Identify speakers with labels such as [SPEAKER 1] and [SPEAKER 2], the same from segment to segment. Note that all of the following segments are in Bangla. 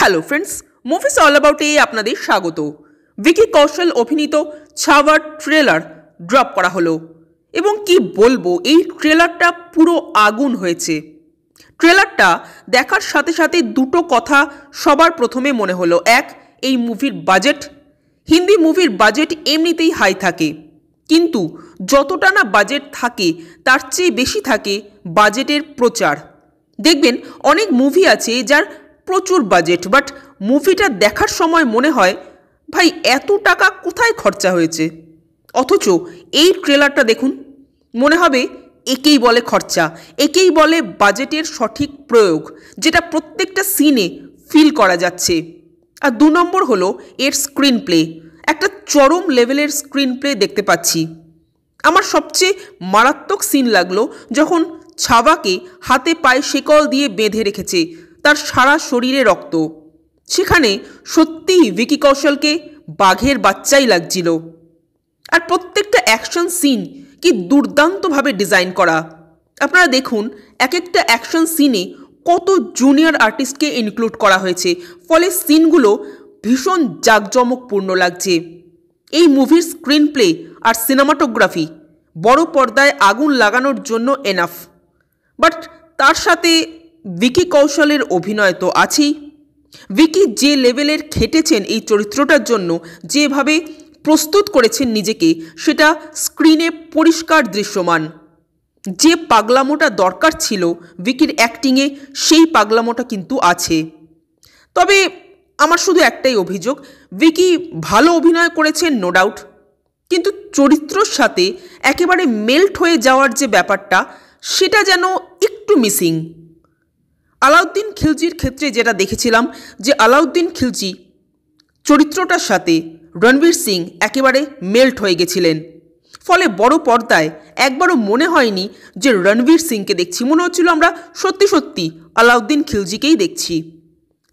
[SPEAKER 1] Hello friends, movies all about a আপনাদের স্বাগত। ভিকি কৌশল অভিনীত ছাওয়ার ট্রেলার ড্রপ করা হলো এবং কি বলবো, এই ট্রেলারটা পুরো আগুন হয়েছে। ট্রেলারটা দেখার সাথে সাথে দুটো কথা সবার প্রথমে মনে হলো। এক, এই মুভির বাজেট। হিন্দি মুভির বাজেট এমনিতেই হাই থাকে, কিন্তু যতটা না বাজেট থাকে তার চেয়ে বেশি থাকে বাজেটের প্রচার। দেখবেন অনেক মুভি আছে যার প্রচুর বাজেট, বাট মুভিটা দেখার সময় মনে হয় ভাই এত টাকা কোথায় খরচা হয়েছে। অথচ এই ট্রেলারটা দেখুন, মনে হবে একেই বলে খরচা, একেই বলে বাজেটের সঠিক প্রয়োগ, যেটা প্রত্যেকটা সিনে ফিল করা যাচ্ছে। আর দু নম্বর হলো এর স্ক্রিন প্লে। একটা চরম লেভেলের স্ক্রিন প্লে দেখতে পাচ্ছি। আমার সবচেয়ে মারাত্মক সিন লাগলো যখন ছাওয়াকে হাতে পায়ে শেকল দিয়ে বেঁধে রেখেছে, তার সারা শরীরে রক্ত। সেখানে সত্যিই ভিকি কৌশলকে বাঘের বাচ্চাই লাগছিল। আর প্রত্যেকটা অ্যাকশন সিন কি দুর্দান্তভাবে ডিজাইন করা। আপনারা দেখুন, এক একটা অ্যাকশন সিনে কত জুনিয়র আর্টিস্টকে ইনক্লুড করা হয়েছে, ফলে সিনগুলো ভীষণ জাঁকজমকপূর্ণ লাগছে। এই মুভির স্ক্রিন প্লে আর সিনেমাটোগ্রাফি বড় পর্দায় আগুন লাগানোর জন্য এনাফ, বাট তার সাথে ভিকি কৌশলের অভিনয় তো আছেই। ভিকি যে লেভেলের খেটেছেন এই চরিত্রটার জন্য, যেভাবে প্রস্তুত করেছেন নিজেকে, সেটা স্ক্রিনে পরিষ্কার দৃশ্যমান। যে পাগলামোটা দরকার ছিল ভিকির অ্যাক্টিংয়ে, সেই পাগলামোটা কিন্তু আছে। তবে আমার শুধু একটাই অভিযোগ, ভিকি ভালো অভিনয় করেছেন নো ডাউট, কিন্তু চরিত্রর সাথে একেবারে মেল্ট হয়ে যাওয়ার যে ব্যাপারটা, সেটা যেন একটু মিসিং। আলাউদ্দিন খিলজির ক্ষেত্রে যেটা দেখেছিলাম, যে আলাউদ্দিন খিলজি চরিত্রটার সাথে রণবীর সিং একেবারে মেল্ট হয়ে গেছিলেন, ফলে বড় পর্দায় একবারও মনে হয়নি যে রণবীর সিংকে দেখছি। মনে হচ্ছিল আমরা সত্যি সত্যি আলাউদ্দিন খিলজিকেই দেখছি।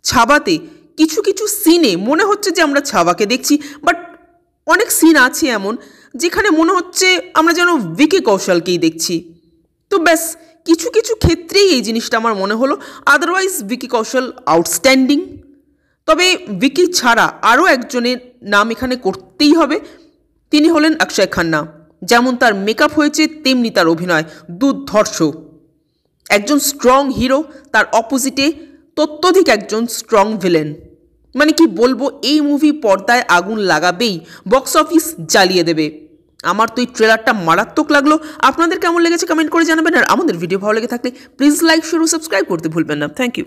[SPEAKER 1] ছাওয়াতে কিছু কিছু সিনে মনে হচ্ছে যে আমরা ছাওয়াকে দেখছি, বাট অনেক সিন আছে এমন যেখানে মনে হচ্ছে আমরা যেন ভিকি কৌশলকেই দেখছি। তো ব্যাস, কিছু কিছু ক্ষেত্রেই এই জিনিসটা আমার মনে হলো। আদারওয়াইজ ভিকি কৌশল আউটস্ট্যান্ডিং। তবে ভিকি ছাড়া আরও একজনের নাম এখানে করতেই হবে, তিনি হলেন অক্ষয় খান্না। যেমন তার মেকআপ হয়েছে, তেমনি তার অভিনয় দুর্ধর্ষ। একজন স্ট্রং হিরো, তার অপোজিটে ততোধিক একজন স্ট্রং ভিলেন। মানে কি বলবো, এই মুভি পর্দায় আগুন লাগাবেই, বক্স অফিস জ্বালিয়ে দেবে। আমার তো এই ট্রেলারটা মারাত্মক লাগলো। আপনাদের কেমন লেগেছে কমেন্ট করে জানাবেন। আর আমাদের ভিডিও ভালো লেগে থাকলে প্লিজ লাইক, শেয়ার ও সাবস্ক্রাইব করতে ভুলবেন না। Thank you.